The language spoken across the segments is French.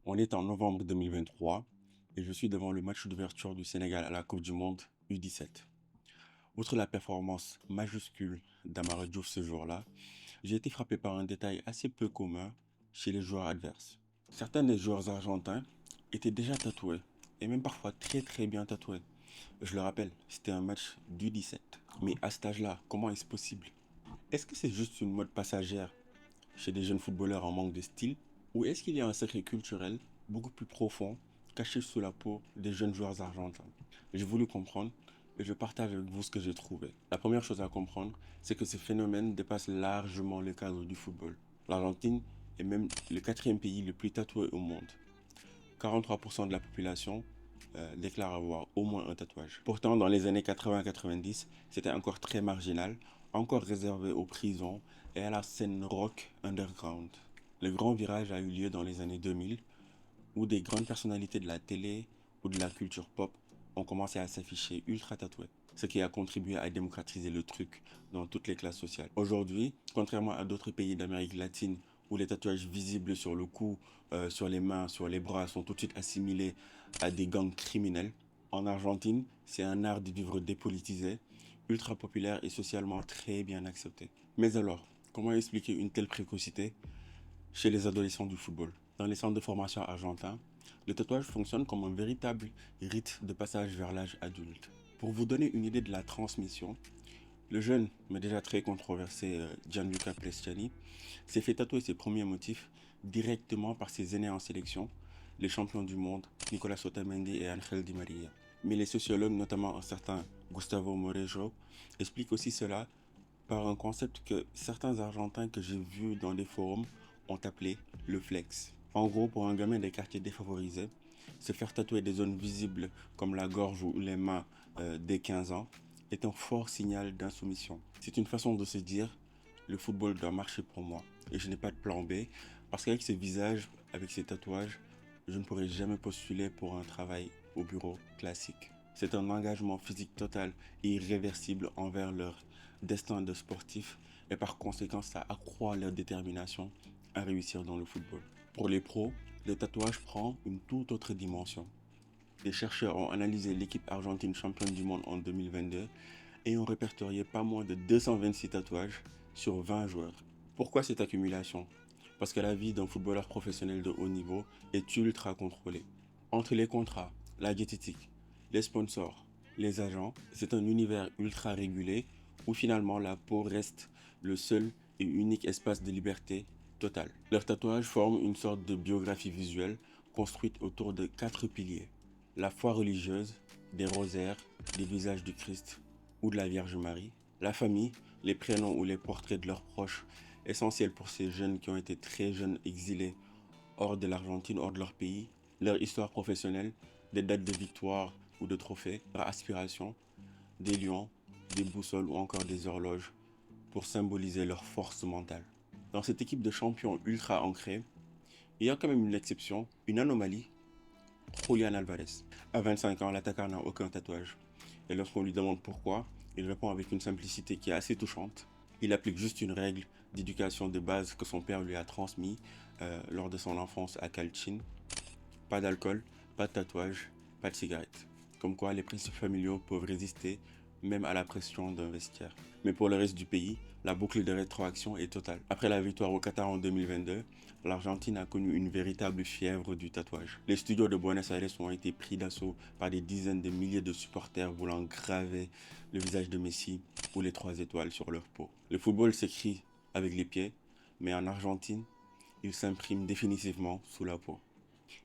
On est en novembre 2023 et je suis devant le match d'ouverture du Sénégal à la Coupe du Monde U17. Outre la performance majuscule d'Amara Diouf ce jour-là, j'ai été frappé par un détail assez peu commun chez les joueurs adverses. Certains des joueurs argentins étaient déjà tatoués, et même parfois très bien tatoués. Je le rappelle, c'était un match d'U17. Mais à cet âge-là, comment est-ce possible? Est-ce que c'est juste une mode passagère chez des jeunes footballeurs en manque de style, ou est-ce qu'il y a un secret culturel beaucoup plus profond caché sous la peau des jeunes joueurs argentins? J'ai voulu comprendre et je partage avec vous ce que j'ai trouvé. La première chose à comprendre, c'est que ce phénomène dépasse largement le cadre du football. L'Argentine est même le quatrième pays le plus tatoué au monde. 43% de la population déclare avoir au moins un tatouage. Pourtant, dans les années 80-90, c'était encore très marginal, encore réservé aux prisons et à la scène rock underground. Le grand virage a eu lieu dans les années 2000, où des grandes personnalités de la télé ou de la culture pop ont commencé à s'afficher ultra tatouées, ce qui a contribué à démocratiser le truc dans toutes les classes sociales. Aujourd'hui, contrairement à d'autres pays d'Amérique latine où les tatouages visibles sur le cou, sur les mains, sur les bras sont tout de suite assimilés à des gangs criminels, en Argentine, c'est un art de vivre dépolitisé, ultra populaire et socialement très bien accepté. Mais alors, comment expliquer une telle précocité chez les adolescents du football? Dans les centres de formation argentins, le tatouage fonctionne comme un véritable rite de passage vers l'âge adulte. Pour vous donner une idée de la transmission, le jeune, mais déjà très controversé Gianluca Bresciani s'est fait tatouer ses premiers motifs directement par ses aînés en sélection, les champions du monde Nicolas Otamendi et Ángel Di María. Mais les sociologues, notamment un certain Gustavo Morejo, expliquent aussi cela par un concept que certains Argentins que j'ai vus dans des forums ont appelé le flex. En gros, pour un gamin des quartiers défavorisés, se faire tatouer des zones visibles comme la gorge ou les mains dès 15 ans est un fort signal d'insoumission. C'est une façon de se dire, le football doit marcher pour moi et je n'ai pas de plan B parce qu'avec ce visage, avec ces tatouages, je ne pourrai jamais postuler pour un travail au bureau classique. C'est un engagement physique total et irréversible envers leur destin de sportif et par conséquent ça accroît leur détermination à réussir dans le football. Pour les pros, le tatouage prend une toute autre dimension. Des chercheurs ont analysé l'équipe argentine championne du monde en 2022 et ont répertorié pas moins de 226 tatouages sur 20 joueurs. Pourquoi cette accumulation? Parce que la vie d'un footballeur professionnel de haut niveau est ultra contrôlée. Entre les contrats, la diététique, les sponsors, les agents, c'est un univers ultra régulé où finalement la peau reste le seul et unique espace de liberté totale. Leurs tatouages forment une sorte de biographie visuelle construite autour de 4 piliers. La foi religieuse, des rosaires, des visages du Christ ou de la Vierge Marie. La famille, les prénoms ou les portraits de leurs proches, essentiels pour ces jeunes qui ont été très jeunes exilés hors de l'Argentine, hors de leur pays. Leur histoire professionnelle, des dates de victoire ou de trophées, leur aspiration, des lions, des boussoles ou encore des horloges pour symboliser leur force mentale. Dans cette équipe de champions ultra ancrés, il y a quand même une exception, une anomalie, Julián Alvarez. À 25 ans, l'attaquant n'a aucun tatouage. Et lorsqu'on lui demande pourquoi, il répond avec une simplicité qui est assez touchante. Il applique juste une règle d'éducation de base que son père lui a transmis lors de son enfance à Calcine. Pas d'alcool, pas de tatouage, pas de cigarette. Comme quoi les principes familiaux peuvent résister même à la pression d'un vestiaire. Mais pour le reste du pays, la boucle de rétroaction est totale. Après la victoire au Qatar en 2022, l'Argentine a connu une véritable fièvre du tatouage. Les studios de Buenos Aires ont été pris d'assaut par des dizaines de milliers de supporters voulant graver le visage de Messi ou les 3 étoiles sur leur peau. Le football s'écrit avec les pieds, mais en Argentine, il s'imprime définitivement sous la peau.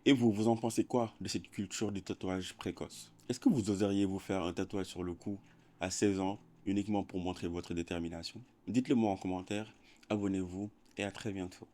Et vous, vous en pensez quoi de cette culture du tatouage précoce? Est-ce que vous oseriez vous faire un tatouage sur le cou à 16 ans uniquement pour montrer votre détermination? Dites-le moi en commentaire, abonnez-vous et à très bientôt.